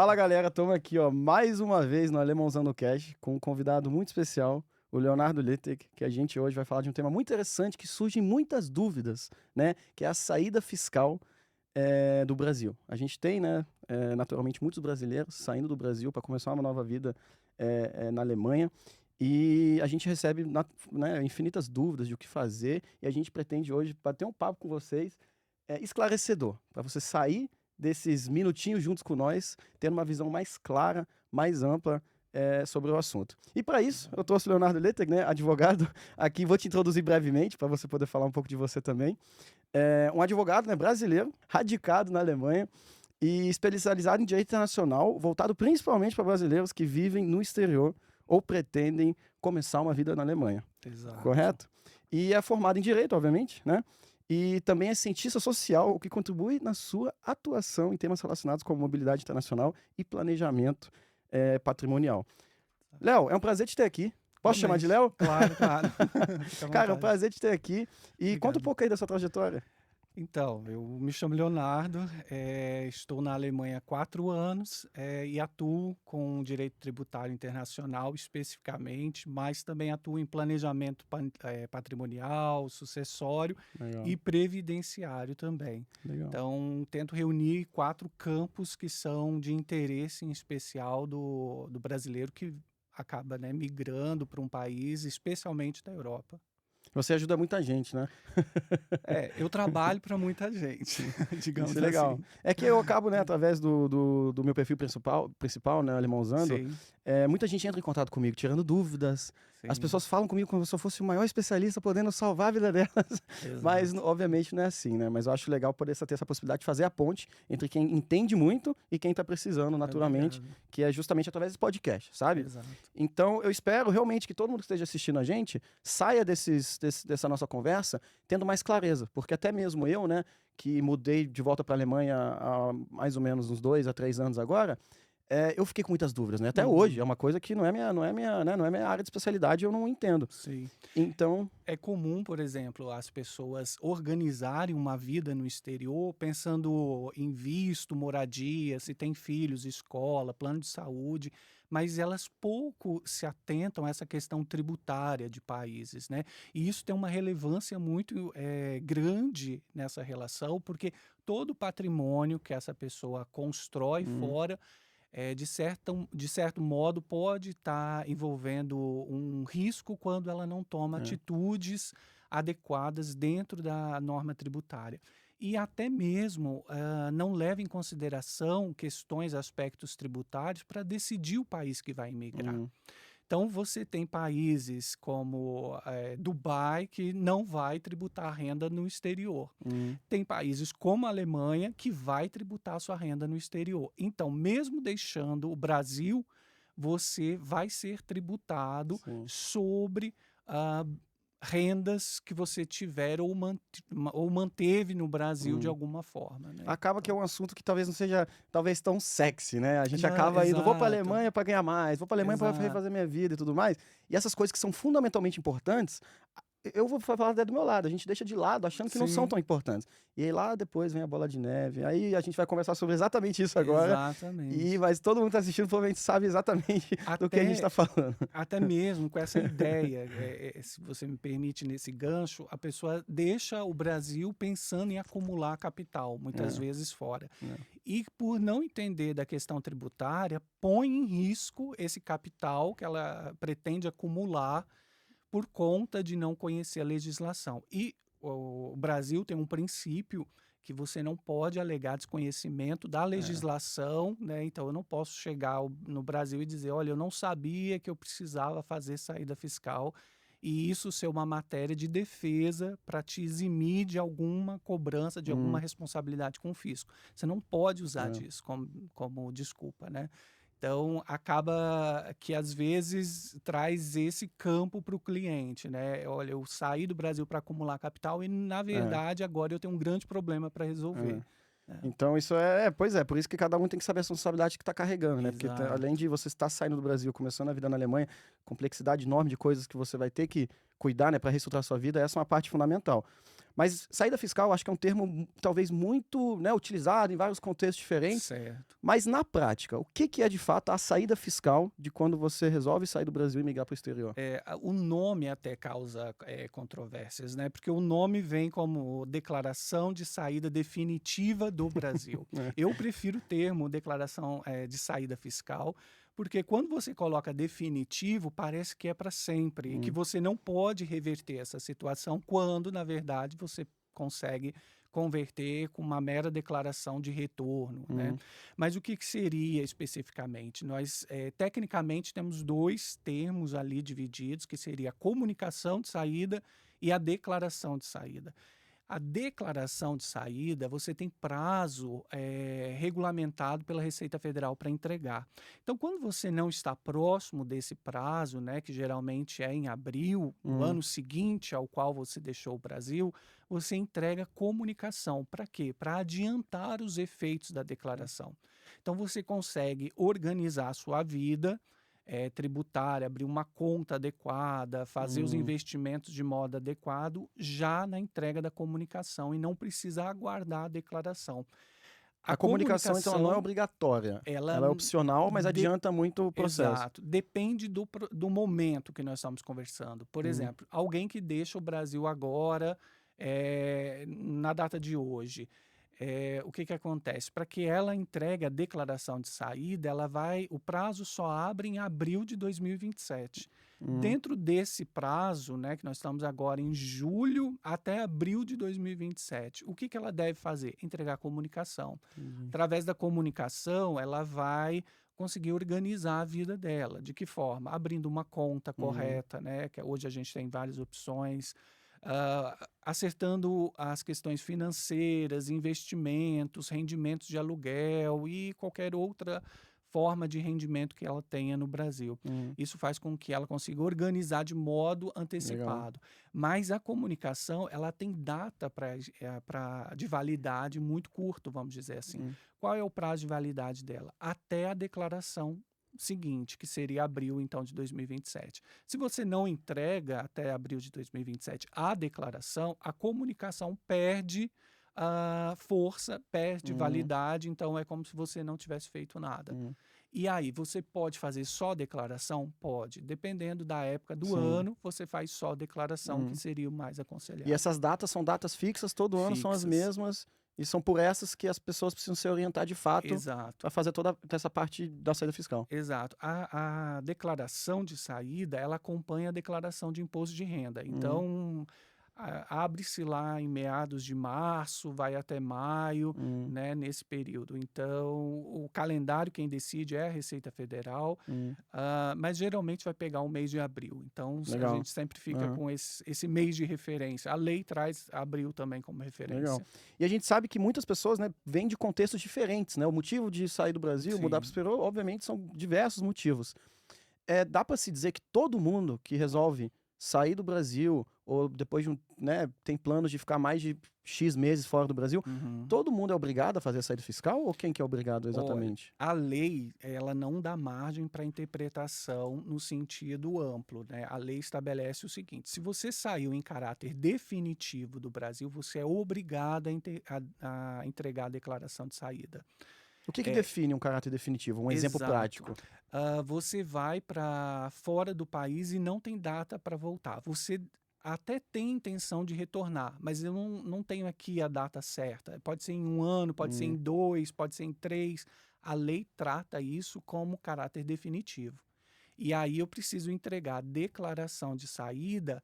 Fala galera, estamos aqui ó, mais uma vez no Alemãozando Cash com um convidado muito especial, o Leonardo Littek, que a gente hoje vai falar de um tema muito interessante que surgem muitas dúvidas, né? Que é a saída fiscal do Brasil. A gente tem, né, naturalmente, muitos brasileiros saindo do Brasil para começar uma nova vida na Alemanha. E a gente recebe né, infinitas dúvidas de o que fazer, e a gente pretende hoje bater um papo com vocês esclarecedor, para você sair desses minutinhos juntos com nós, tendo uma visão mais clara, mais ampla sobre o assunto. E para isso, eu trouxe o Leonardo Littek, né, advogado, aqui. Vou te introduzir brevemente, para você poder falar um pouco de você também. Um advogado, né, brasileiro, radicado na Alemanha e especializado em direito internacional, voltado principalmente para brasileiros que vivem no exterior ou pretendem começar uma vida na Alemanha. Exato. Correto? E é formado em direito, obviamente, né? E também é cientista social, o que contribui na sua atuação em temas relacionados com mobilidade internacional e planejamento patrimonial. Léo, é um prazer te ter aqui. Posso chamar de Léo? Claro, claro. Cara, é um prazer te ter aqui. E Obrigado. Conta um pouco aí da sua trajetória. Então, eu me chamo Leonardo, estou na Alemanha há 4 anos e atuo com direito tributário internacional especificamente, mas também atuo em planejamento patrimonial, sucessório Legal. e previdenciário também. Legal. Então, tento reunir 4 campos que são de interesse em especial do brasileiro que acaba, né, migrando para um país, especialmente da Europa. Você ajuda muita gente, né? Eu trabalho para muita gente, digamos Isso é legal. assim. É que eu acabo, né, através do meu perfil principal, né, Alemãozando, Sim, muita gente entra em contato comigo, tirando dúvidas. As sim, pessoas falam comigo como se eu fosse o maior especialista, podendo salvar a vida delas. Mas, exato. obviamente, não é assim, né? Mas eu acho legal poder ter essa possibilidade de fazer a ponte entre quem entende muito e quem está precisando, naturalmente, Obrigado. que é justamente através desse podcast, sabe? Exato. Então, eu espero realmente que todo mundo que esteja assistindo a gente saia dessa nossa conversa tendo mais clareza, porque até mesmo eu, né, que mudei de volta para a Alemanha há mais ou menos uns 2 a 3 anos agora, eu fiquei com muitas dúvidas, né? Até hoje, é uma coisa que não é minha área de especialidade, eu não entendo. Sim. Então, É comum, por exemplo, as pessoas organizarem uma vida no exterior pensando em visto, moradia, se tem filhos, escola, plano de saúde, mas elas pouco se atentam a essa questão tributária de países, né? E isso tem uma relevância muito grande nessa relação, porque todo o patrimônio que essa pessoa constrói fora de certo modo, pode estar envolvendo um risco quando ela não toma atitudes adequadas dentro da norma tributária. E até mesmo não leva em consideração questões, aspectos tributários para decidir o país que vai imigrar. Então, você tem países como Dubai, que não vai tributar renda no exterior. Tem países como a Alemanha, que vai tributar sua renda no exterior. Então, mesmo deixando o Brasil, você vai ser tributado sim. sobre rendas que você tiver ou manteve no Brasil de alguma forma, né? Acaba que é um assunto que talvez não seja tão sexy, né? A gente Não, acaba indo, vou para a exato, Alemanha para ganhar mais, vou para a Alemanha para exato. refazer minha vida e tudo mais. E essas coisas que são fundamentalmente importantes, eu vou falar até do meu lado, a gente deixa de lado achando que não são Sim. tão importantes. E aí lá depois vem a bola de neve, aí a gente vai conversar sobre exatamente isso agora. Exatamente. Mas todo mundo que tá assistindo provavelmente sabe exatamente do que a gente está falando. Até mesmo com essa ideia, se você me permite nesse gancho, a pessoa deixa o Brasil pensando em acumular capital, muitas vezes fora. E por não entender da questão tributária, põe em risco esse capital que ela pretende acumular por conta de não conhecer a legislação. E o Brasil tem um princípio que você não pode alegar desconhecimento da legislação, né? Então, eu não posso chegar no Brasil e dizer, olha, eu não sabia que eu precisava fazer saída fiscal e isso ser uma matéria de defesa para te eximir de alguma cobrança, de alguma responsabilidade com o fisco. Você não pode usar disso como desculpa, né? Então, acaba que às vezes traz esse campo para o cliente, né? Olha, eu saí do Brasil para acumular capital e, na verdade, agora eu tenho um grande problema para resolver. Então isso pois é, por isso que cada um tem que saber a responsabilidade que está carregando, né? Porque Exato. além de você estar saindo do Brasil, começando a vida na Alemanha, complexidade enorme de coisas que você vai ter que cuidar, né, para reestruturar a sua vida, essa é uma parte fundamental. Mas saída fiscal, eu acho que é um termo talvez muito, né, utilizado em vários contextos diferentes. Certo. Mas na prática, o que que é de fato a saída fiscal de quando você resolve sair do Brasil e migrar para o exterior? O nome até causa controvérsias, né? Porque o nome vem como declaração de saída definitiva do Brasil. É. Eu prefiro o termo declaração de saída fiscal, porque quando você coloca definitivo, parece que é para sempre, e que você não pode reverter essa situação, quando, na verdade, você consegue converter com uma mera declaração de retorno, né? Hum, Mas o que que seria especificamente? Nós, tecnicamente, temos dois termos ali divididos, que seria a comunicação de saída e a declaração de saída. A declaração de saída, você tem prazo regulamentado pela Receita Federal para entregar. Então, quando você não está próximo desse prazo, né, que geralmente é em abril, no hum, ano seguinte ao qual você deixou o Brasil, você entrega comunicação. Para quê? Para adiantar os efeitos da declaração. Então, você consegue organizar a sua vida tributária, abrir uma conta adequada, fazer os hum. investimentos de modo adequado já na entrega da comunicação e não precisa aguardar a declaração. A A comunicação, então, ela não é comunicação, obrigatória. ela Ela é opcional, mas de- adianta muito o processo. exato, depende do momento que nós estamos conversando. Por Hum, exemplo, alguém que deixa o Brasil agora, na data de hoje, o que que acontece? Para que ela entregue a declaração de saída, o prazo só abre em abril de 2027. hum, Dentro desse prazo, né, que nós estamos agora em julho até abril de 2027, o que que ela deve fazer? Entregar a comunicação. entendi. Através da comunicação, ela vai conseguir organizar a vida dela. De que forma? Abrindo uma conta Uhum, correta, né? Que hoje a gente tem várias opções, acertando as questões financeiras, investimentos, rendimentos de aluguel e qualquer outra forma de rendimento que ela tenha no Brasil. hum, Isso faz com que ela consiga organizar de modo legal. antecipado. Mas a comunicação, ela tem data de validade muito curto, vamos dizer assim. Hum, Qual é o prazo de validade dela? Até a declaração seguinte, que seria abril, então, de 2027. Se você não entrega até abril de 2027 a declaração, a comunicação perde a força, perde hum, validade, então é como se você não tivesse feito nada. hum. E aí, você pode fazer só declaração? Pode. Dependendo da época do Sim. ano, você faz só declaração, que Hum. seria o mais E aconselhável. essas datas são datas fixas, todo ano são as Fixas. mesmas, e são por essas que as pessoas precisam se orientar de fato Exato. para fazer toda essa parte da saída fiscal. Exato. A declaração de saída, ela acompanha a declaração de imposto de renda. Hum, Então, abre-se lá em meados de março, vai até maio, hum, né, nesse período. Então, o calendário quem decide é a Receita Federal, hum. mas geralmente vai pegar o mês de abril. Então, a Legal. gente sempre fica Aham, com esse mês de referência. A lei traz abril também como legal. referência. E a gente sabe que muitas pessoas, né, vêm de contextos diferentes, né? O motivo de sair do Brasil, mudar para o Sim. exterior, obviamente, são diversos motivos. Dá para se dizer que todo mundo que resolve sair do Brasil ou depois de né, tem planos de ficar mais de X meses fora do Brasil, Uhum. todo mundo é obrigado a fazer a saída fiscal ou quem que é obrigado Olha, exatamente? a lei, ela não dá margem para interpretação no sentido amplo, né? A lei estabelece o seguinte: se você saiu em caráter definitivo do Brasil, você é obrigado a entregar a declaração de saída. O que que É, define um caráter definitivo? Um exemplo exato. prático. Você vai para fora do país e não tem data para voltar. Você até tem intenção de retornar, mas eu não tenho aqui a data certa. Pode ser em um ano, pode ser em Hum, dois, pode ser em três. A lei trata isso como caráter definitivo. E aí eu preciso entregar a declaração de saída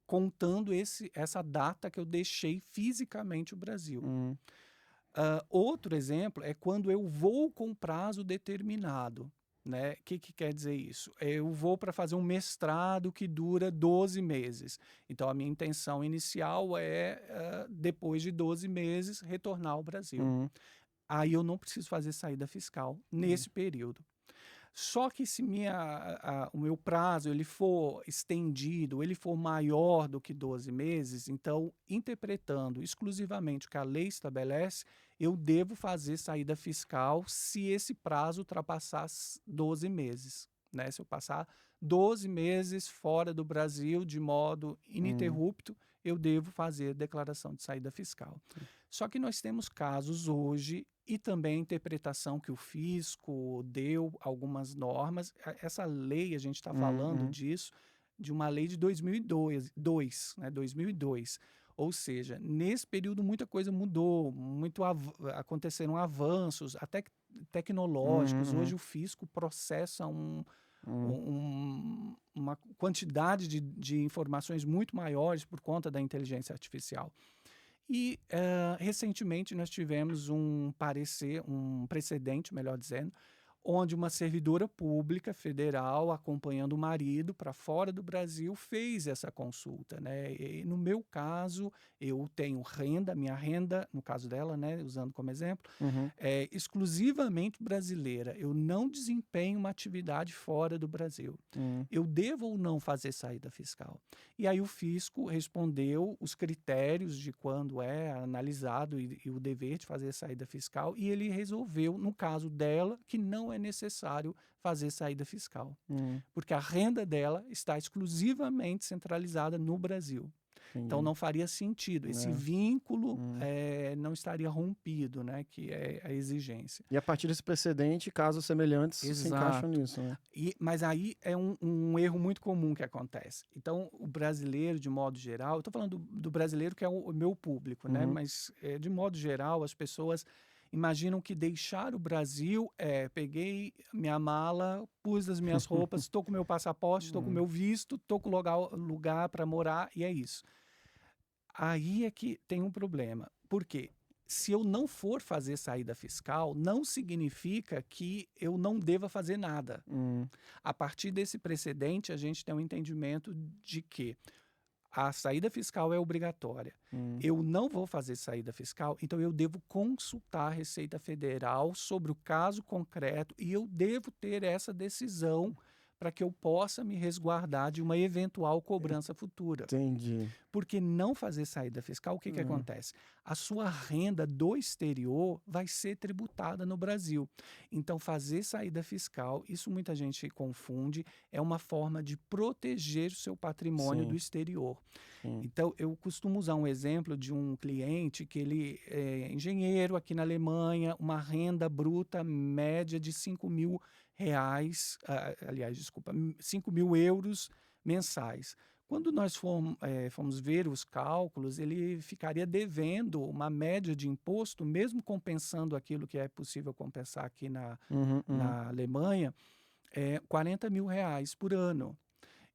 contando essa data que eu deixei fisicamente o Brasil. hum, Outro exemplo é quando eu vou com prazo determinado. Né? O que quer dizer isso? Eu vou para fazer um mestrado que dura 12 meses. Então, a minha intenção inicial é, depois de 12 meses, retornar ao Brasil. hum, Aí eu não preciso fazer saída fiscal hum, nesse período. Só que se o meu prazo ele for estendido, ele for maior do que 12 meses, então, interpretando exclusivamente o que a lei estabelece, eu devo fazer saída fiscal se esse prazo ultrapassar 12 meses. Né? Se eu passar 12 meses fora do Brasil de modo hum. ininterrupto, eu devo fazer declaração de saída fiscal. Só que nós temos casos hoje e também a interpretação que o fisco deu, algumas normas. Essa lei, a gente está falando disso, de uma lei de 2002, né, 2002. Ou seja, nesse período muita coisa mudou, aconteceram avanços, até tecnológicos. Hoje o fisco processa uma quantidade de informações muito maiores por conta da inteligência artificial. E recentemente nós tivemos um precedente, melhor dizendo, onde uma servidora pública federal, acompanhando o marido para fora do Brasil, fez essa consulta, né? E no meu caso, eu tenho minha renda, no caso dela, né, usando como exemplo, é exclusivamente brasileira. Eu não desempenho uma atividade fora do Brasil. Eu devo ou não fazer saída fiscal? E aí o fisco respondeu os critérios de quando é analisado e o dever de fazer saída fiscal, e ele resolveu, no caso dela, que não é necessário fazer saída fiscal, porque a renda dela está exclusivamente centralizada no Brasil. Então não faria sentido, esse vínculo não estaria rompido, né, que é a exigência. E a partir desse precedente, casos semelhantes se encaixam nisso, né? Mas aí é um erro muito comum que acontece. Então o brasileiro, de modo geral, eu estou falando do brasileiro que é o meu público, né, mas de modo geral as pessoas imaginam que deixar o Brasil peguei minha mala, pus as minhas roupas, estou com meu passaporte, estou com meu visto, estou com lugar para morar e é isso. Aí é que tem um problema. Por quê? Se eu não for fazer saída fiscal, não significa que eu não deva fazer nada. A partir desse precedente, a gente tem um entendimento de que a saída fiscal é obrigatória. Eu não vou fazer saída fiscal, então eu devo consultar a Receita Federal sobre o caso concreto e eu devo ter essa decisão para que eu possa me resguardar de uma eventual cobrança futura. Entendi. Porque não fazer saída fiscal, o que acontece? A sua renda do exterior vai ser tributada no Brasil. Então, fazer saída fiscal, isso muita gente confunde, é uma forma de proteger o seu patrimônio do exterior. Então, eu costumo usar um exemplo de um cliente que ele é engenheiro aqui na Alemanha, uma renda bruta média de 5.000 reais, 5.000 euros mensais. Quando nós fomos ver os cálculos, ele ficaria devendo uma média de imposto, mesmo compensando aquilo que é possível compensar aqui na Alemanha, 40.000 reais por ano.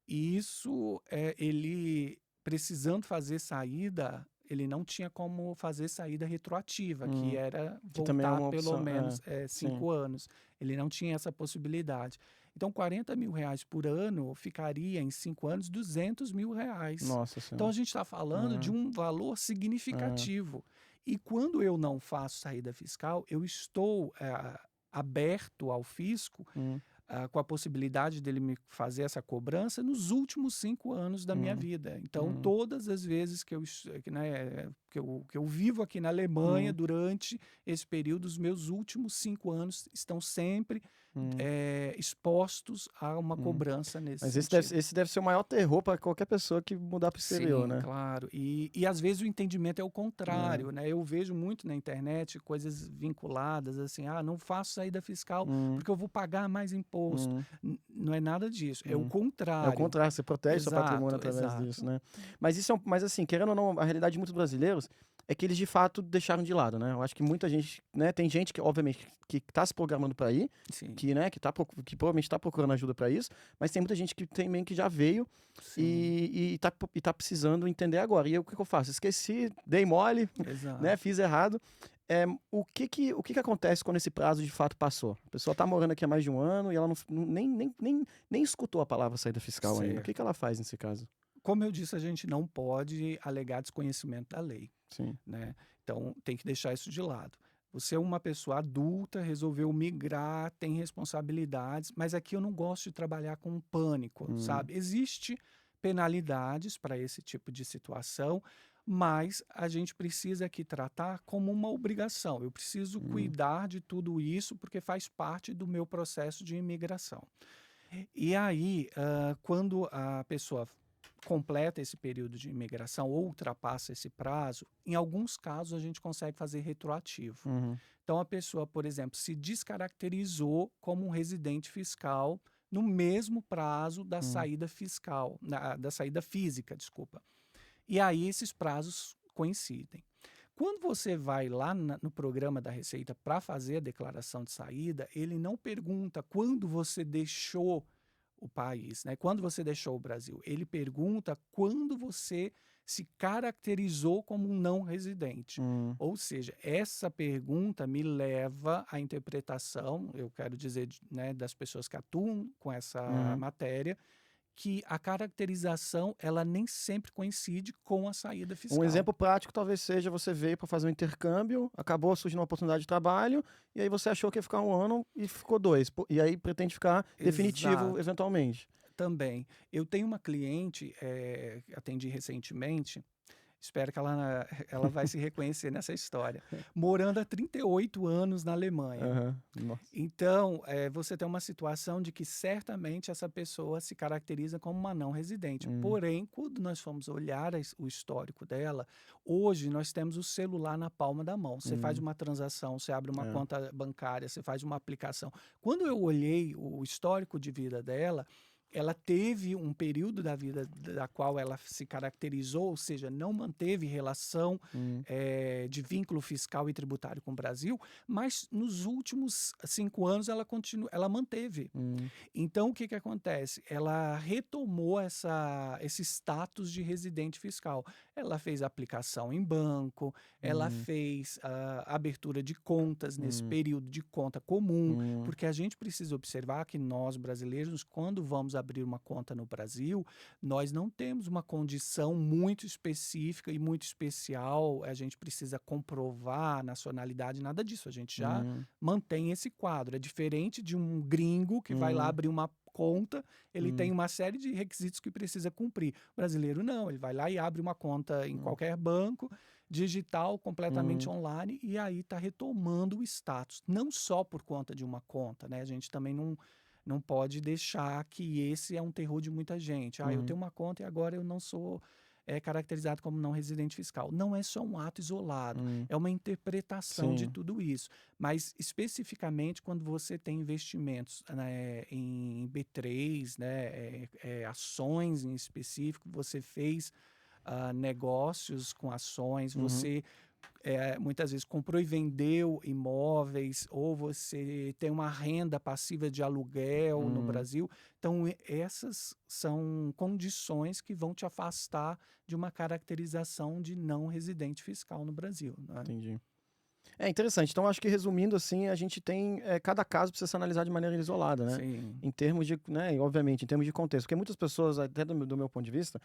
E isso, ele precisando fazer saída, ele não tinha como fazer saída retroativa, que era Que também é voltar uma pelo opção, menos 5 anos. Ele não tinha essa possibilidade. Então, 40.000 reais por ano ficaria, em 5 anos, 200.000 reais. Nossa Senhora. Então, a gente está falando de um valor significativo. E quando eu não faço saída fiscal, eu estou aberto ao fisco com a possibilidade dele me fazer essa cobrança nos últimos 5 anos da minha vida. Então, todas as vezes que eu vivo aqui na Alemanha durante esse período, os meus últimos 5 anos estão sempre expostos a uma cobrança nesse Mas sentido. esse deve ser o maior terror para qualquer pessoa que mudar para o exterior, Sim, né? claro. E às vezes o entendimento é o contrário, né? Eu vejo muito na internet coisas vinculadas, assim, não faço saída fiscal porque eu vou pagar mais imposto. Não é nada disso, é o contrário. É o contrário, você protege seu patrimônio através disso, né? Mas isso mas assim, querendo ou não, a realidade de muitos brasileiros é que eles de fato deixaram de lado, né? Eu acho que muita gente, né? Tem gente que, obviamente, que está se programando para ir, Sim. que provavelmente está procurando ajuda para isso, mas tem muita gente que também que já veio e tá precisando entender agora. E o que eu faço? Esqueci, dei mole, né? Fiz errado. O que acontece quando esse prazo de fato passou? A pessoa está morando aqui há mais de um ano e ela nem escutou a palavra saída fiscal ainda. O que ela faz nesse caso? Como eu disse, a gente não pode alegar desconhecimento da lei. Sim. Né? Então, tem que deixar isso de lado. Você é uma pessoa adulta, resolveu migrar, tem responsabilidades, mas aqui eu não gosto de trabalhar com pânico, sabe? Existe penalidades para esse tipo de situação, mas a gente precisa aqui tratar como uma obrigação. Eu preciso cuidar de tudo isso porque faz parte do meu processo de imigração. E aí, quando a pessoa completa esse período de imigração ou ultrapassa esse prazo, em alguns casos a gente consegue fazer retroativo. Uhum. Então, a pessoa, por exemplo, se descaracterizou como um residente fiscal no mesmo prazo da Uhum. saída fiscal, da saída física, desculpa. E aí esses prazos coincidem. Quando você vai lá no programa da Receita para fazer a declaração de saída, ele não pergunta quando você deixou o país, né? Quando você deixou o Brasil. Ele pergunta quando você se caracterizou como um não residente. Uhum. Ou seja, essa pergunta me leva à interpretação, eu quero dizer, né, das pessoas que atuam com essa Uhum. matéria, que a caracterização ela nem sempre coincide com a saída Um fiscal. exemplo prático talvez seja você veio para fazer um intercâmbio, acabou surgindo uma oportunidade de trabalho, e aí você achou que ia ficar 1 ano e ficou 2. E aí pretende ficar definitivo Exato, eventualmente. também. Eu tenho uma cliente, que atendi recentemente, espero que ela vai se reconhecer nessa história, morando há 38 anos na Alemanha. Aham. Nossa. Então, você tem uma situação de que certamente essa pessoa se caracteriza como uma não residente. Hum. Porém, quando nós formos olhar o histórico dela, hoje nós temos o celular na palma da mão. Você faz Hum. uma transação, você abre uma É. conta bancária, você faz uma aplicação. Quando eu olhei o histórico de vida dela, ela teve um período da vida da qual ela se caracterizou, ou seja, não manteve relação Hum. de vínculo fiscal e tributário com o Brasil, mas nos últimos 5 anos ela manteve. Hum. Então, o que que acontece? Ela retomou esse status de residente fiscal. Ela fez aplicação em banco, ela Hum. fez abertura de contas nesse Hum. período de conta comum, Hum. porque a gente precisa observar que nós, brasileiros, quando vamos abrir uma conta no Brasil, nós não temos uma condição muito específica e muito especial, a gente precisa comprovar a nacionalidade, nada disso, a gente já Hum. mantém esse quadro. É diferente de um gringo que vai lá Hum. abrir uma conta, ele tem Hum. uma série de requisitos que precisa cumprir. O brasileiro não, ele vai lá e abre uma conta em Hum. qualquer banco, digital, completamente Hum. online, e aí está retomando o status. Não só por conta de uma conta, né? A gente também não pode deixar que esse é um terror de muita gente. Eu Uhum. tenho uma conta e agora eu não sou caracterizado como não residente fiscal. Não é só um ato isolado, Hum. é uma interpretação de Sim. tudo isso. Mas, especificamente, quando você tem investimentos, né, em B3, né, ações em específico, você fez negócios com ações, Uhum. você muitas vezes comprou e vendeu imóveis, ou você tem uma renda passiva de aluguel no Hum. Brasil. Então, essas são condições que vão te afastar de uma caracterização de não residente fiscal no Brasil, né? Entendi. É interessante. Então, acho que resumindo assim, a gente tem cada caso precisa ser analisado de maneira isolada, né? Sim, Em termos de, né, e obviamente, em termos de contexto, porque muitas pessoas, até do meu ponto de vista,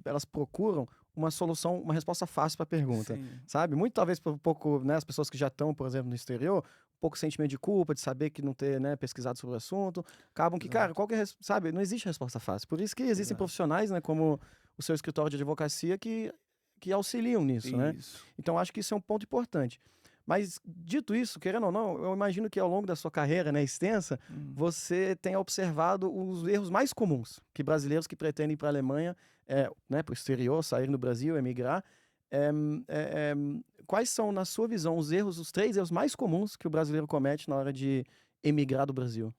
elas procuram uma solução, uma resposta fácil para a pergunta, sim, sabe? Muito talvez por um pouco, né, as pessoas que já estão, por exemplo, no exterior, um pouco sentimento de culpa, de saber que não ter, né, pesquisado sobre o assunto, acabam que, cara, exato, qual que é, sabe? Não existe resposta fácil. Por isso que existem exato. profissionais, né, como o seu escritório de advocacia que auxiliam nisso, né? Isso. Então, acho que isso é um ponto importante. Mas, dito isso, querendo ou não, eu imagino que ao longo da sua carreira, né, extensa, Hum. você tenha observado os erros mais comuns que brasileiros que pretendem ir para a Alemanha, né, para o exterior, sair do Brasil, emigrar. Quais são, na sua visão, os 3 erros mais comuns que o brasileiro comete na hora de emigrar do Brasil?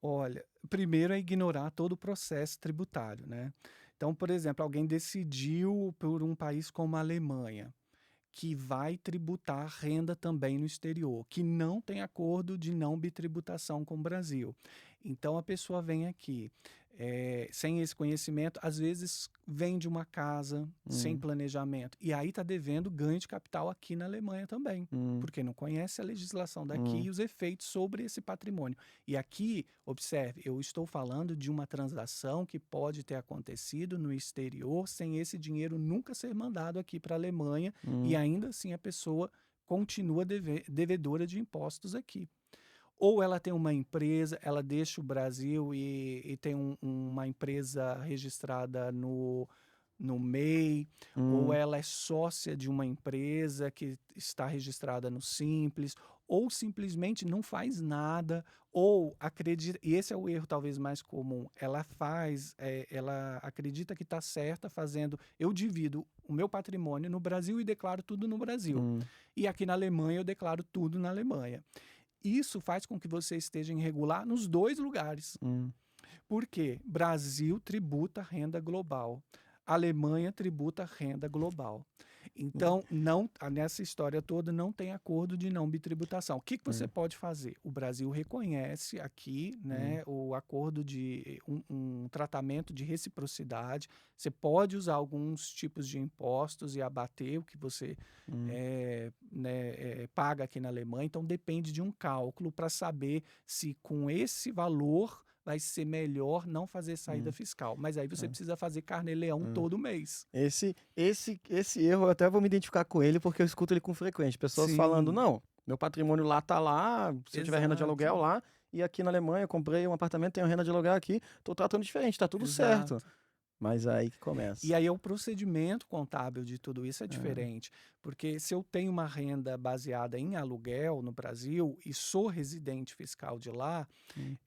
Olha, primeiro é ignorar todo o processo tributário, né? Então, por exemplo, alguém decidiu por um país como a Alemanha, que vai tributar renda também no exterior, que não tem acordo de não bitributação com o Brasil. Então a pessoa vem aqui sem esse conhecimento, às vezes vende uma casa sem Hum. planejamento e aí está devendo ganho de capital aqui na Alemanha também, Hum. porque não conhece a legislação daqui Hum. e os efeitos sobre esse patrimônio. E aqui, observe, eu estou falando de uma transação que pode ter acontecido no exterior sem esse dinheiro nunca ser mandado aqui para a Alemanha e Hum. ainda assim a pessoa continua devedora de impostos aqui. Ou ela tem uma empresa, ela deixa o Brasil e tem uma empresa registrada no MEI, ou Hum. ela é sócia de uma empresa que está registrada no Simples, ou simplesmente não faz nada, ou acredita, e esse é o erro talvez mais comum, ela acredita que está certa fazendo, eu divido o meu patrimônio no Brasil e declaro tudo no Brasil, Hum, e aqui na Alemanha eu declaro tudo na Alemanha. Isso faz com que você esteja irregular nos dois lugares. hum, Por quê? Brasil tributa renda global. Alemanha tributa renda global. hum, Então, nessa história toda, não tem acordo de não bitributação. O que você hum, pode fazer? O Brasil reconhece aqui, hum, né, o acordo de um tratamento de reciprocidade. Você pode usar alguns tipos de impostos e abater o que você hum, paga aqui na Alemanha. Então, depende de um cálculo para saber se com esse valor vai ser melhor não fazer saída hum, fiscal. Mas aí você hum, precisa fazer carnê-leão hum. todo mês. Esse erro eu até vou me identificar com ele porque eu escuto ele com frequência. Pessoas falando, Sim, não, meu patrimônio lá tá lá, se eu tiver renda de aluguel exato, lá, e aqui na Alemanha eu comprei um apartamento, tenho renda de aluguel aqui, tô tratando diferente, tá tudo certo. exato. Mas aí que E começa. aí o procedimento contábil de tudo isso é Ah, diferente, porque se eu tenho uma renda baseada em aluguel no Brasil e sou residente fiscal de lá, hum,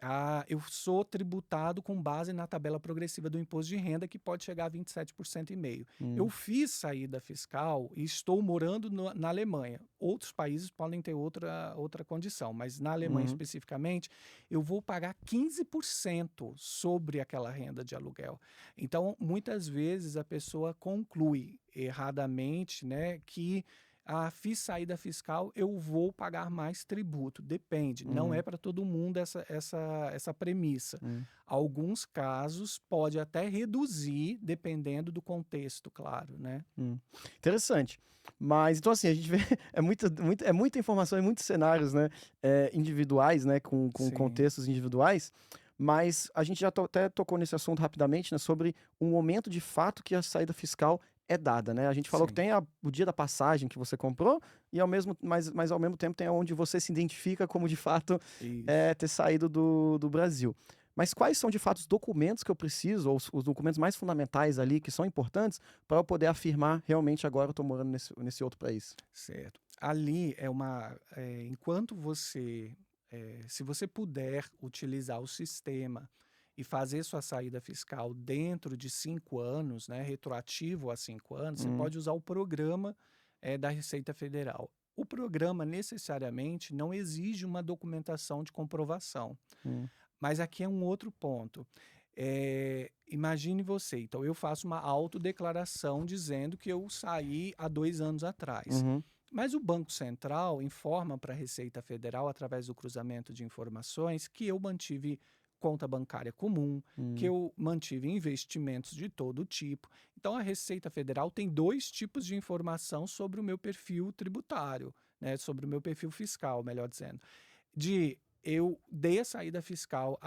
eu sou tributado com base na tabela progressiva do imposto de renda, que pode chegar a 27,5%. Eu hum, fiz saída fiscal e estou morando na Alemanha. Outros países podem ter outra condição, mas na Alemanha uhum, especificamente, eu vou pagar 15% sobre aquela renda de aluguel. Então, muitas vezes a pessoa conclui erradamente, né, que fiz saída fiscal, eu vou pagar mais tributo. Depende, não é uhum, para todo mundo essa premissa. hum, Alguns casos pode até reduzir, dependendo do contexto, claro, né? hum. Interessante. Mas então assim, a gente vê é muita informação e muitos cenários, né, individuais, né, com Sim, contextos individuais, mas a gente já até tocou nesse assunto rapidamente, né, sobre o momento de fato que a saída fiscal é dada, né. A gente falou que sim, tem o dia da passagem que você comprou e mas ao mesmo tempo tem onde você se identifica como de fato, isso. ter saído do Brasil. Mas quais são de fato os documentos que eu preciso, ou os documentos mais fundamentais ali que são importantes para eu poder afirmar realmente agora eu estou morando nesse outro país? Certo. Ali enquanto se você puder utilizar o sistema e fazer sua saída fiscal dentro de 5 anos, né, retroativo a 5 anos, você Hum, pode usar o programa da Receita Federal. O programa necessariamente não exige uma documentação de comprovação, hum, mas aqui é um outro ponto. Imagine você, então eu faço uma autodeclaração dizendo que eu saí há 2 anos atrás. uhum, Mas o Banco Central informa para a Receita Federal, através do cruzamento de informações, que eu mantive conta bancária comum, que hum, eu mantive investimentos de todo tipo. Então, a Receita Federal tem dois tipos de informação sobre o meu perfil tributário, né, sobre o meu perfil fiscal, melhor dizendo. De eu dei a saída fiscal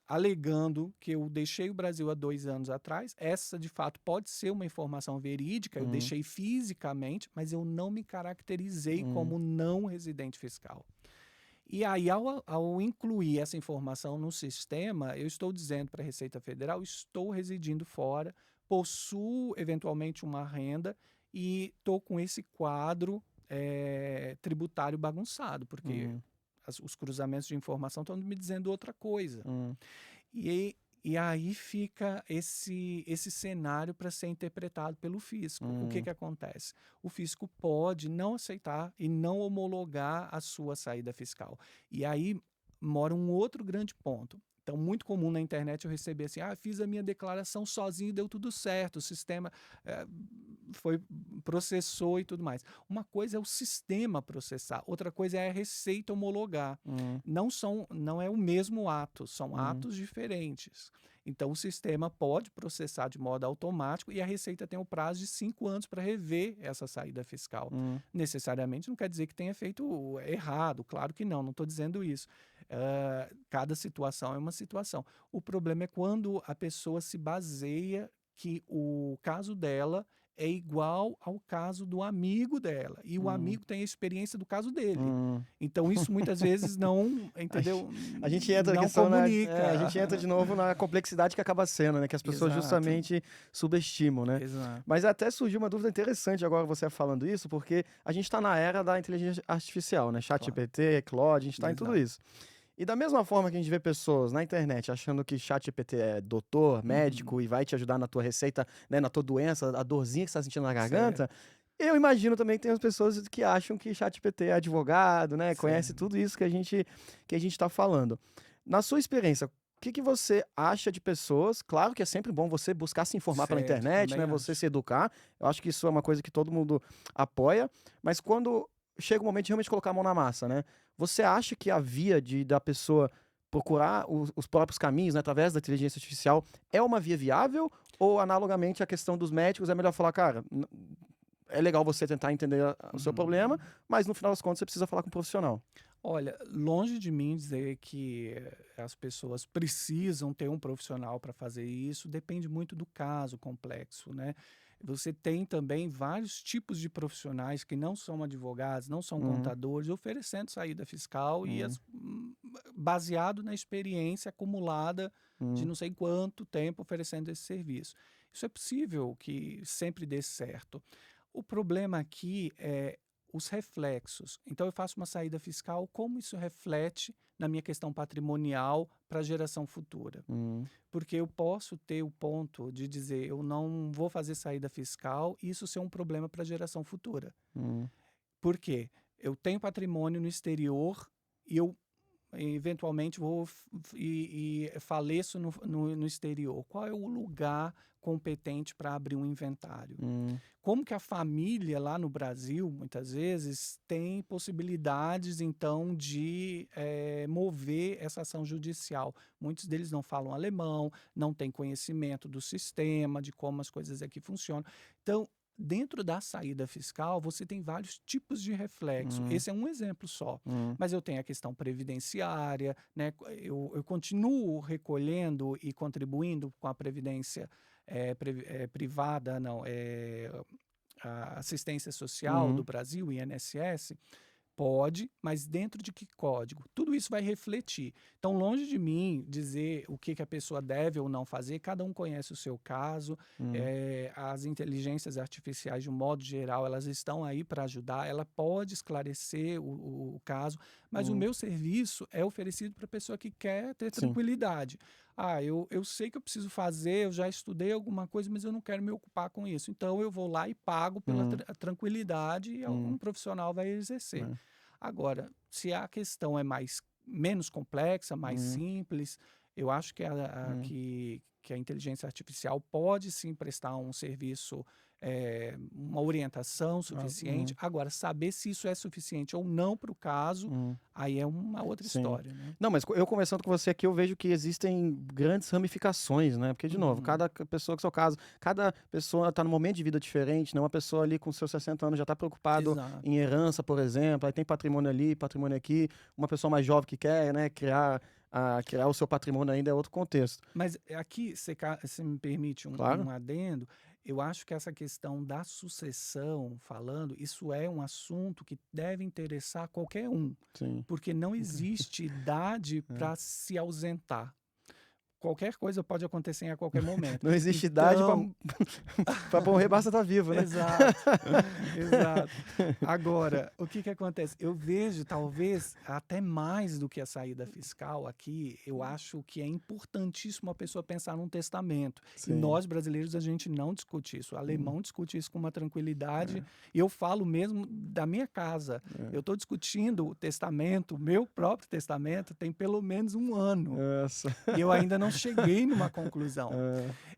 alegando que eu deixei o Brasil há 2 anos atrás. Essa, de fato, pode ser uma informação verídica, eu hum, deixei fisicamente, mas eu não me caracterizei hum, como não residente fiscal. E aí, ao incluir essa informação no sistema, eu estou dizendo para a Receita Federal, estou residindo fora, possuo eventualmente uma renda e estou com esse quadro tributário bagunçado, porque hum, os cruzamentos de informação estão me dizendo outra coisa. hum, E, e aí fica esse cenário para ser interpretado pelo fisco. O que, hum, que acontece? O fisco pode não aceitar e não homologar a sua saída fiscal. E aí mora um outro grande ponto. Então, muito comum na internet eu receber assim: fiz a minha declaração sozinho e deu tudo certo, o sistema eh, processou e tudo mais. Uma coisa é o sistema processar, outra coisa é a Receita homologar. hum, Não é o mesmo ato, são hum, atos diferentes. Então, o sistema pode processar de modo automático e a Receita tem o prazo de 5 anos para rever essa saída fiscal. hum, Necessariamente não quer dizer que tenha feito errado, claro que não estou dizendo isso. Cada situação é uma situação. O problema é quando a pessoa se baseia que o caso dela é igual ao caso do amigo dela. E o amigo tem a experiência do caso dele. Hum. Então, isso muitas vezes não, A entendeu? a gente entra na Não questão, né? A comunica. gente entra de novo na complexidade que acaba sendo, né? Que as pessoas Exato, justamente subestimam, né? exato. Mas até surgiu uma dúvida interessante agora você falando isso, porque a gente está na era da inteligência artificial, né? Claro, ChatGPT, Claude, a gente está em tudo exato. isso. E da mesma forma que a gente vê pessoas na internet achando que ChatGPT é doutor, médico Uhum, e vai te ajudar na tua receita, né, na tua doença, a dorzinha que você está sentindo na certo, garganta, eu imagino também que tem as pessoas que acham que ChatGPT é advogado, né, conhece certo. tudo isso que a gente está falando. Na sua experiência, o que que você acha de pessoas? Claro que é sempre bom você buscar se informar pela Certo, internet, também né, você acho. se educar. Eu acho que isso é uma coisa que todo mundo apoia, mas quando chega o momento de realmente colocar a mão na massa, né? Você acha que a via da pessoa procurar os próprios caminhos, né, através da inteligência artificial, é uma via viável? Ou, analogamente, a questão dos médicos é melhor falar, cara, é legal você tentar entender o seu problema, Uhum. mas no final das contas você precisa falar com um profissional. Olha, longe de mim dizer que as pessoas precisam ter um profissional para fazer isso, depende muito do caso complexo, né? Você tem também vários tipos de profissionais que não são advogados, não são Uhum, contadores, oferecendo saída fiscal e uhum, baseado na experiência acumulada de uhum, não sei quanto tempo oferecendo esse serviço. Isso é possível que sempre dê certo. O problema aqui é os reflexos. Então, eu faço uma saída fiscal, como isso reflete na minha questão patrimonial para a geração futura? uhum, Porque eu posso ter o ponto de dizer, eu não vou fazer saída fiscal e isso ser um problema para a geração futura. uhum, Por quê? Eu tenho patrimônio no exterior e eu eventualmente e faleço no exterior. Qual é o lugar competente para abrir um inventário? uhum, Como que a família lá no Brasil, muitas vezes, tem possibilidades, então, de mover essa ação judicial. Muitos deles não falam alemão, não têm conhecimento do sistema, de como as coisas aqui funcionam. Então, dentro da saída fiscal, você tem vários tipos de reflexo. uhum, Esse é um exemplo só. uhum, Mas eu tenho a questão previdenciária, né? Eu continuo recolhendo e contribuindo com a previdência privada, não, a assistência social do uhum, Brasil, INSS, pode, mas dentro de que código? Tudo isso vai refletir. Então, longe de mim dizer o que a pessoa deve ou não fazer, cada um conhece o seu caso. uhum, As inteligências artificiais, de um modo geral, elas estão aí para ajudar, ela pode esclarecer o caso, mas o uhum. meu serviço é oferecido para a pessoa que quer ter Sim. tranquilidade. Ah, eu sei que eu preciso fazer, eu já estudei alguma coisa, mas eu não quero me ocupar com isso. Então, eu vou lá e pago pela Uhum, tranquilidade e um uhum, profissional vai exercer. é, Agora, se a questão é menos complexa, mais uhum, simples, eu acho que uhum, que a inteligência artificial pode sim prestar um serviço, uma orientação suficiente. uhum, Agora, saber se isso é suficiente ou não para o caso, uhum. aí é uma outra Sim. história, né? Não, mas eu conversando com você aqui, eu vejo que existem grandes ramificações, né? Porque, de novo, Uhum, cada pessoa com seu caso, cada pessoa está num momento de vida diferente, né? Uma pessoa ali com seus 60 anos já está preocupado exato. em herança, por exemplo, aí tem patrimônio ali, patrimônio aqui. Uma pessoa mais jovem que quer, né, criar o seu patrimônio ainda é outro contexto. Mas aqui, você me permite Claro. um adendo, eu acho que essa questão da sucessão, falando, isso é um assunto que deve interessar qualquer um, Sim. porque não existe idade É. para se ausentar. Qualquer coisa pode acontecer a qualquer momento. Não existe idade para Então, para morrer, basta estar vivo, né? exato, exato. Agora, o que que acontece? Eu vejo, talvez, até mais do que a saída fiscal aqui, eu acho que é importantíssimo a pessoa pensar num testamento. E Sim. nós, brasileiros, a gente não discute isso. O Hum, alemão discute isso com uma tranquilidade. é, E eu falo mesmo da minha casa. Eu é. estou discutindo o testamento, o meu próprio testamento, tem pelo menos um ano. Essa. E eu ainda não cheguei numa conclusão.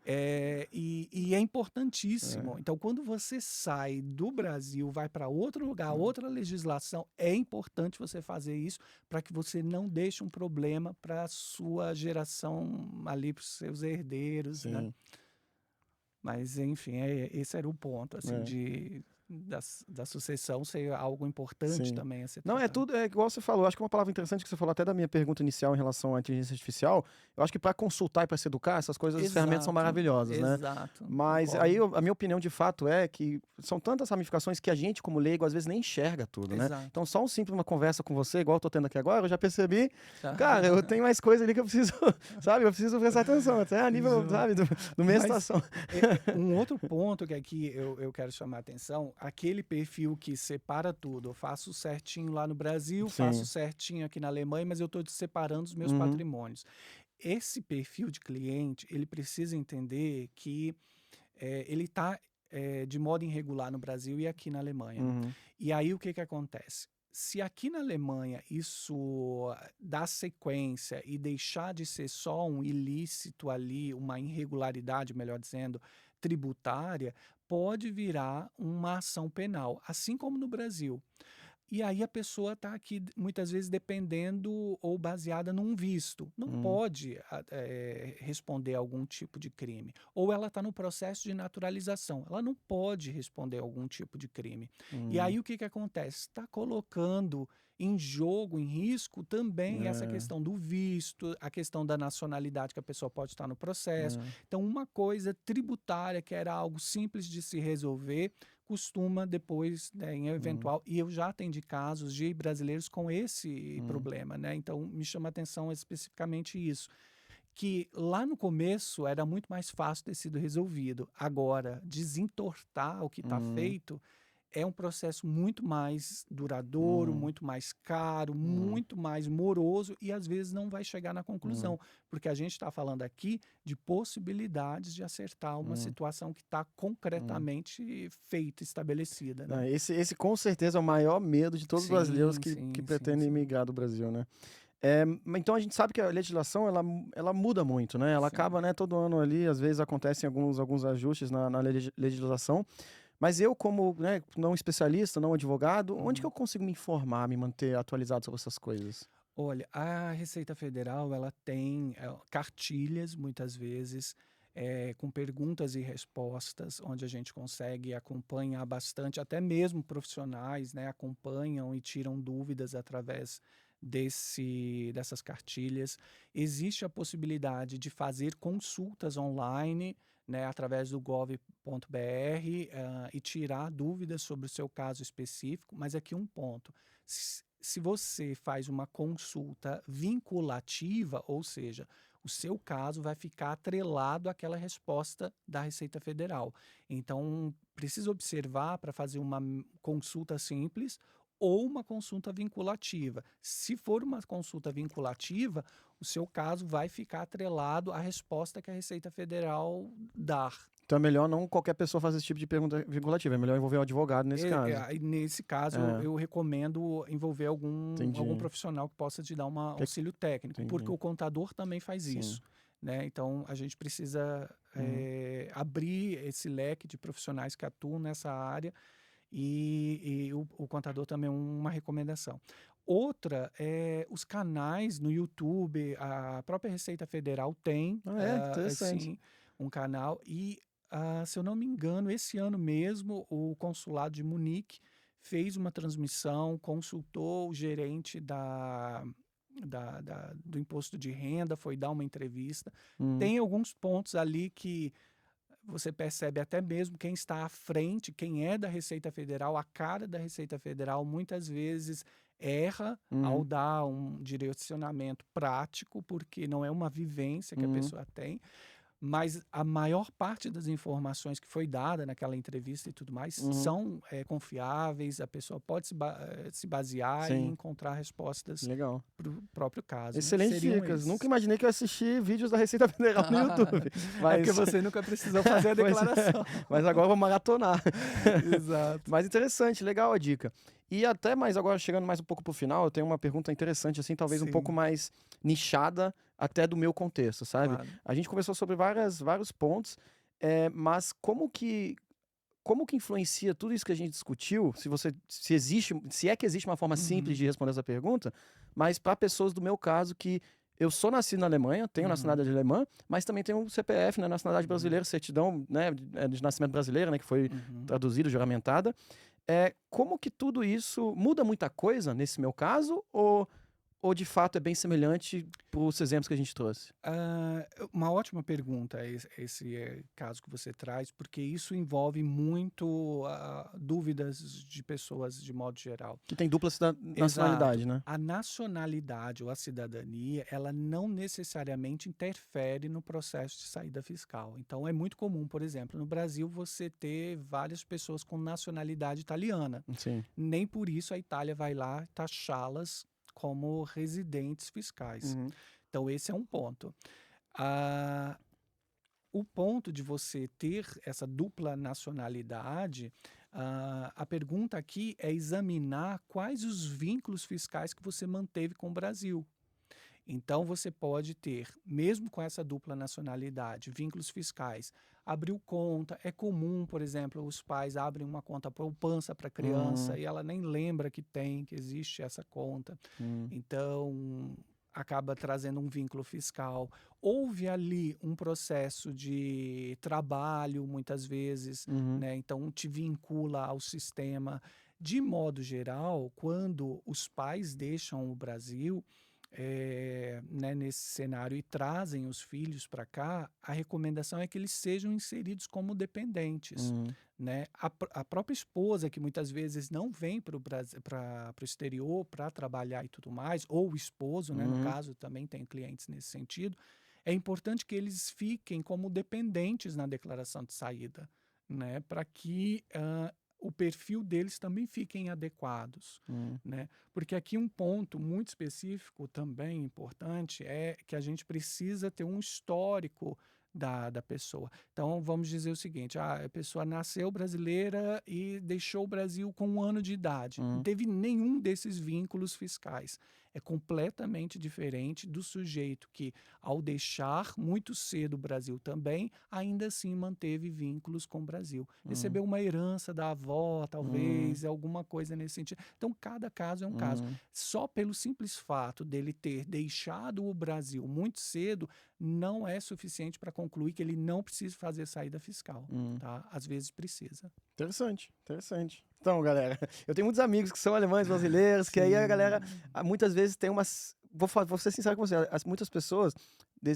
É, E é é. importantíssimo. Então, quando você sai do Brasil, vai para outro lugar, Hum, outra legislação, é importante você fazer isso para que você não deixe um problema para a sua geração ali, para os seus herdeiros, né? sim. Mas, enfim, esse era o ponto, assim, É. de da sucessão ser algo importante Sim. também a ser Não, é tratado. tudo, é igual você falou, acho que uma palavra interessante que você falou até da minha pergunta inicial em relação à inteligência artificial, eu acho que para consultar e para se educar, essas coisas, as ferramentas são Exato, maravilhosas, né? exato, Mas aí concordo. a minha opinião de fato é que são tantas ramificações que a gente, como leigo, às vezes nem enxerga tudo, né? Exato. Então, só um simples uma conversa com você, igual eu tô tendo aqui agora, eu já percebi, Tá. cara, eu tenho mais coisa ali que eu preciso, sabe? Eu preciso prestar atenção, até a nível, Ju- sabe, do minha Mas situação. um outro ponto que aqui eu quero chamar a atenção, aquele perfil que separa tudo. Eu faço certinho lá no Brasil, faço Sim. certinho aqui na Alemanha, mas eu estou separando os meus Uhum, patrimônios. Esse perfil de cliente, ele precisa entender que ele está de modo irregular no Brasil e aqui na Alemanha. uhum, E aí o que que acontece? Se aqui na Alemanha isso dá sequência e deixar de ser só um ilícito ali, uma irregularidade, melhor dizendo, tributária, pode virar uma ação penal, assim como no Brasil. E aí a pessoa está aqui muitas vezes dependendo ou baseada num visto. Não uhum, pode responder a algum tipo de crime. Ou ela está no processo de naturalização. Ela não pode responder a algum tipo de crime. E uhum. aí o que que acontece? Está colocando em jogo, em risco, também essa É, questão do visto, a questão da nacionalidade que a pessoa pode estar no processo. é, Então, uma coisa tributária que era algo simples de se resolver, costuma depois, né, em uhum, eventual, e eu já atendi casos de brasileiros com esse uhum, problema, né? Então me chama a atenção especificamente isso, que lá no começo era muito mais fácil ter sido resolvido. Agora, desentortar o que está uhum, feito é um processo muito mais duradouro, uhum, muito mais caro, uhum, muito mais moroso e às vezes não vai chegar na uhum, conclusão, porque a gente está falando aqui de possibilidades de acertar uma uhum, situação que está uhum. concretamente feita, estabelecida, né? Ah, esse com certeza é o maior medo de todos os brasileiros Sim, que sim, sim, pretendem sim, migrar do Brasil, né? Então a gente sabe que a legislação ela muda muito, né? Ela sim. acaba, né, todo ano ali, às vezes acontecem alguns ajustes na legislação, mas eu como, né, não especialista, não advogado, onde que eu Uhum. consigo me informar, me manter atualizado sobre essas coisas? Olha, a Receita Federal, ela tem cartilhas, muitas vezes, com perguntas e respostas, onde a gente consegue acompanhar bastante, até mesmo profissionais, né, acompanham e tiram dúvidas através dessas cartilhas. Existe a possibilidade de fazer consultas online, né, através do gov.br, e tirar dúvidas sobre o seu caso específico, mas aqui um ponto. Se você faz uma consulta vinculativa, ou seja, o seu caso vai ficar atrelado àquela resposta da Receita Federal. Então, precisa observar para fazer uma consulta simples ou uma consulta vinculativa. Se for uma consulta vinculativa, o seu caso vai ficar atrelado à resposta que a Receita Federal dar. Então é melhor não qualquer pessoa fazer esse tipo de pergunta vinculativa, é melhor envolver um advogado nesse caso. Aí nesse caso, É, eu recomendo envolver algum entendi, profissional que possa te dar um que- auxílio técnico, porque entendi, o contador também faz sim. isso, né? Então, a gente precisa Uhum, abrir esse leque de profissionais que atuam nessa área e o contador também é uma recomendação. Outra é os canais no YouTube, a própria Receita Federal tem, Ah, é? Interessante. assim, um canal e se eu não me engano, esse ano mesmo, o consulado de Munique fez uma transmissão, consultou o gerente do imposto de renda, foi dar uma entrevista. Uhum, Tem alguns pontos ali que você percebe até mesmo quem está à frente, quem é da Receita Federal, a cara da Receita Federal, muitas vezes erra ao uhum, dar um direcionamento prático, porque não é uma vivência que a uhum, pessoa tem, mas a maior parte das informações que foi dada naquela entrevista e tudo mais uhum, são confiáveis, a pessoa pode se basear e sim, encontrar respostas legal. para o próprio caso, né? Excelentes Seriam dicas. Nunca esses. imaginei que eu ia assistir vídeos da Receita Federal no YouTube, É porque mas, você nunca precisou fazer a pois é, declaração. mas agora eu vou maratonar. Exato. Mas interessante, legal a dica. E até mais agora, chegando mais um pouco pro final, eu tenho uma pergunta interessante, assim, talvez um pouco Sim, mais nichada até do meu contexto, sabe? claro. A gente conversou sobre vários pontos, mas como que influencia tudo isso que a gente discutiu, se é que existe uma forma simples Uhum. de responder essa pergunta, mas para pessoas do meu caso que eu sou nascido na Alemanha, tenho Uhum. nacionalidade alemã, mas também tenho um CPF, né, nacionalidade brasileira, certidão, né, de nascimento brasileira, né, que foi Uhum. traduzida, juramentada. Como que tudo isso muda muita coisa nesse meu caso, ou de fato é bem semelhante para os exemplos que a gente trouxe? Uma ótima pergunta esse caso que você traz, porque isso envolve muito dúvidas de pessoas de modo geral. Que tem dupla Exato. nacionalidade, né? A nacionalidade ou a cidadania, ela não necessariamente interfere no processo de saída fiscal. Então, é muito comum, por exemplo, no Brasil você ter várias pessoas com nacionalidade italiana. Sim. Nem por isso a Itália vai lá taxá-las como residentes fiscais. Uhum. Então, esse é um ponto. Ah, o ponto de você ter essa dupla nacionalidade, a pergunta aqui é examinar quais os vínculos fiscais que você manteve com o Brasil. Então, você pode ter, mesmo com essa dupla nacionalidade, vínculos fiscais. Abriu conta, é comum, por exemplo, os pais abrem uma conta poupança para a criança e ela nem lembra que existe essa conta. Então, acaba trazendo um vínculo fiscal. Houve ali um processo de trabalho, muitas vezes, né? Então, te vincula ao sistema. De modo geral, quando os pais deixam o Brasil, né, nesse cenário e trazem os filhos para cá, a recomendação é que eles sejam inseridos como dependentes. Né? A própria esposa, que muitas vezes não vem para o exterior para trabalhar e tudo mais, ou o esposo, né, no caso, também tem clientes nesse sentido, é importante que eles fiquem como dependentes na declaração de saída, né, para que o perfil deles também fiquem adequados. Né? Porque aqui um ponto muito específico também importante é que a gente precisa ter um histórico da pessoa. Então, vamos dizer o seguinte, a pessoa nasceu brasileira e deixou o Brasil com 1 ano de idade. Não teve nenhum desses vínculos fiscais. É completamente diferente do sujeito que, ao deixar muito cedo o Brasil também, ainda assim manteve vínculos com o Brasil. Recebeu uma herança da avó, talvez, alguma coisa nesse sentido. Então, cada caso é um caso. Só pelo simples fato dele ter deixado o Brasil muito cedo, não é suficiente para concluir que ele não precisa fazer saída fiscal. Tá? Às vezes precisa. Interessante, interessante. Então, galera, eu tenho muitos amigos que são alemães brasileiros, que aí a galera muitas vezes tem umas. Vou ser sincero com você, muitas pessoas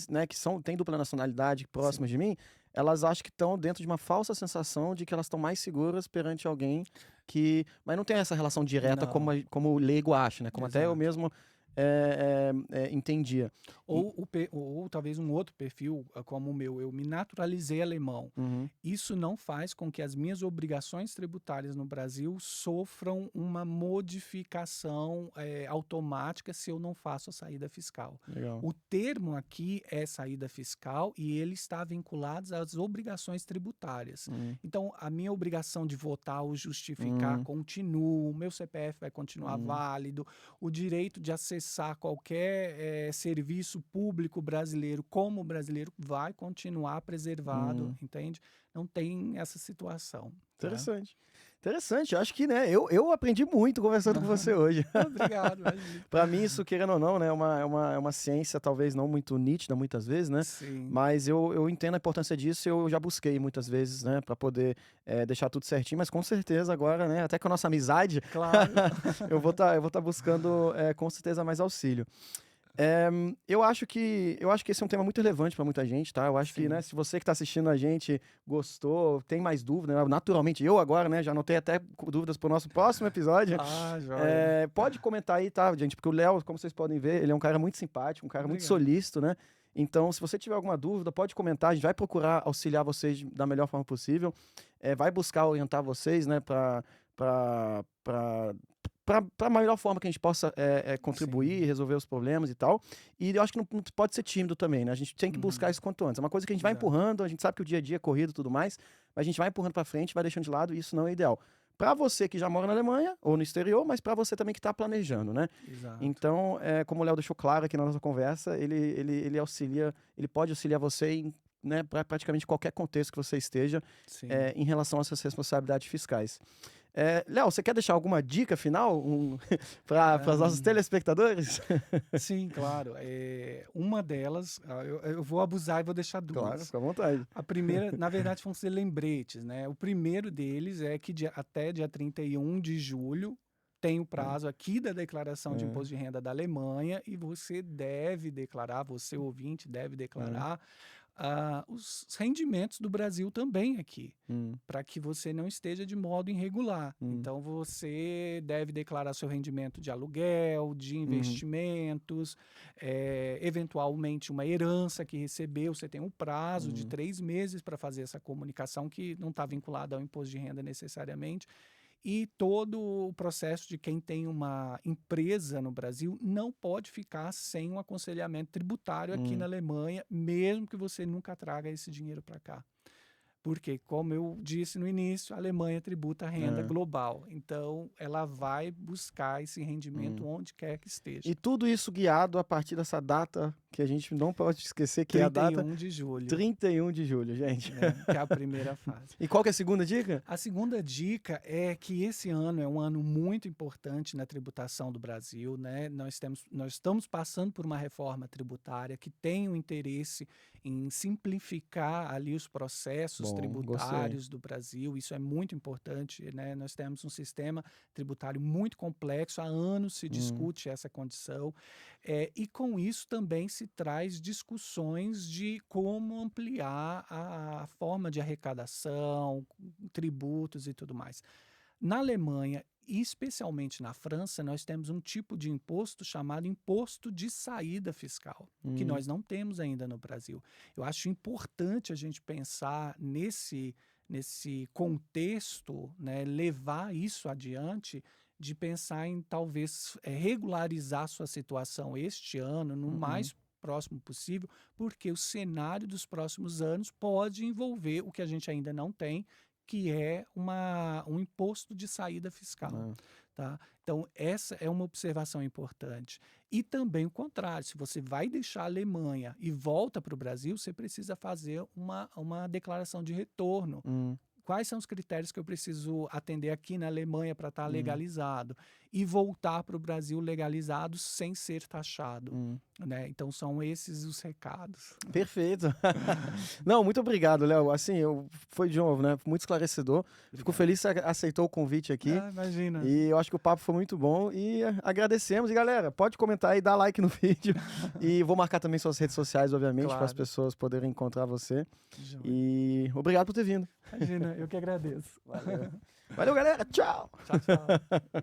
né, que têm dupla nacionalidade próximas de mim, elas acham que estão dentro de uma falsa sensação de que elas estão mais seguras perante alguém que. Mas não tem essa relação direta Não. como o leigo acha, né? Como até eu Exato. mesmo entendia. Ou talvez um outro perfil, como o meu, eu me naturalizei alemão. Isso não faz com que as minhas obrigações tributárias no Brasil sofram uma modificação automática se eu não faço a saída fiscal. Legal. O termo aqui é saída fiscal e ele está vinculado às obrigações tributárias. Então, a minha obrigação de votar ou justificar continua, o meu CPF vai continuar válido, o direito de acessar qualquer serviço público brasileiro como brasileiro vai continuar preservado, entende? Não tem essa situação. Tá? Interessante. Interessante, eu acho que, né, eu aprendi muito conversando com você hoje. Obrigado. Para mim, isso, querendo ou não, né, é uma ciência talvez não muito nítida muitas vezes, né? Sim. Mas eu entendo a importância disso e eu já busquei muitas vezes, né, para poder deixar tudo certinho, mas com certeza agora, né, até com a nossa amizade, Claro. eu vou tá buscando com certeza mais auxílio. Eu acho que esse é um tema muito relevante para muita gente, tá? Eu acho que, né, se você que está assistindo a gente gostou, tem mais dúvida, né? Naturalmente, eu agora, né, já anotei até dúvidas para o nosso próximo episódio. Joia. Pode comentar aí, tá, gente? Porque o Léo, como vocês podem ver, ele é um cara muito simpático, um cara muito solícito, né? Então, se você tiver alguma dúvida, pode comentar, a gente vai procurar auxiliar vocês da melhor forma possível, vai buscar orientar vocês, né, para a melhor forma que a gente possa contribuir, resolver os problemas e tal. E eu acho que não pode ser tímido também, né? A gente tem que buscar isso quanto antes. É uma coisa que a gente vai empurrando, a gente sabe que o dia a dia é corrido e tudo mais, mas a gente vai empurrando para frente, vai deixando de lado, e isso não é ideal. Para você que já mora na Alemanha ou no exterior, mas para você também que está planejando, né? Exato. Então, como o Léo deixou claro aqui na nossa conversa, ele auxilia, ele pode auxiliar você em, né, para praticamente qualquer contexto que você esteja em relação a essas responsabilidades fiscais. Léo, você quer deixar alguma dica final para os nossos telespectadores? Sim, claro. Uma delas, eu vou abusar e vou deixar Claro, duas. fica à vontade. A primeira, na verdade, vão ser lembretes, né? O primeiro deles é que até dia 31 de julho tem o prazo aqui da declaração de imposto de renda da Alemanha e você deve declarar, você ouvinte deve declarar os rendimentos do Brasil também aqui, para que você não esteja de modo irregular. Então, você deve declarar seu rendimento de aluguel, de investimentos, eventualmente uma herança que recebeu. Você tem um prazo de 3 meses para fazer essa comunicação que não está vinculada ao imposto de renda necessariamente. E todo o processo de quem tem uma empresa no Brasil não pode ficar sem um aconselhamento tributário aqui na Alemanha, mesmo que você nunca traga esse dinheiro para cá. Porque, como eu disse no início, a Alemanha tributa a renda global. Então, ela vai buscar esse rendimento onde quer que esteja. E tudo isso guiado a partir dessa data que a gente não pode esquecer, que é a data 31 de julho, 31 de julho, gente. que é a primeira fase. E qual que é a segunda dica? A segunda dica é que esse ano é um ano muito importante na tributação do Brasil, né? Nós estamos passando por uma reforma tributária que tem o interesse em simplificar ali os processos tributários do Brasil. Isso é muito importante, né? Nós temos um sistema tributário muito complexo, há anos se discute essa condição, e com isso também se traz discussões de como ampliar a forma de arrecadação, tributos e tudo mais. Na Alemanha, e especialmente na França, nós temos um tipo de imposto chamado imposto de saída fiscal, que nós não temos ainda no Brasil. Eu acho importante a gente pensar nesse contexto, né, levar isso adiante, de pensar em talvez regularizar sua situação este ano, no mais próximo possível, porque o cenário dos próximos anos pode envolver o que a gente ainda não tem, que é um imposto de saída fiscal. Tá? Então, essa é uma observação importante. E também o contrário, se você vai deixar a Alemanha e volta para o Brasil, você precisa fazer uma declaração de retorno. Quais são os critérios que eu preciso atender aqui na Alemanha para estar legalizado? E voltar para o Brasil legalizado sem ser taxado. Né? Então, são esses os recados. Perfeito. Não, muito obrigado, Léo. Assim, foi de novo, né? Muito esclarecedor. Obrigado. Fico feliz que você aceitou o convite aqui. Imagina. E eu acho que o papo foi muito bom e agradecemos. E, galera, pode comentar e dar like no vídeo. E vou marcar também suas redes sociais, obviamente, para as pessoas poderem encontrar você. E obrigado por ter vindo. Imagina, eu que agradeço. Valeu. Valeu, galera. Tchau. Tchau, tchau.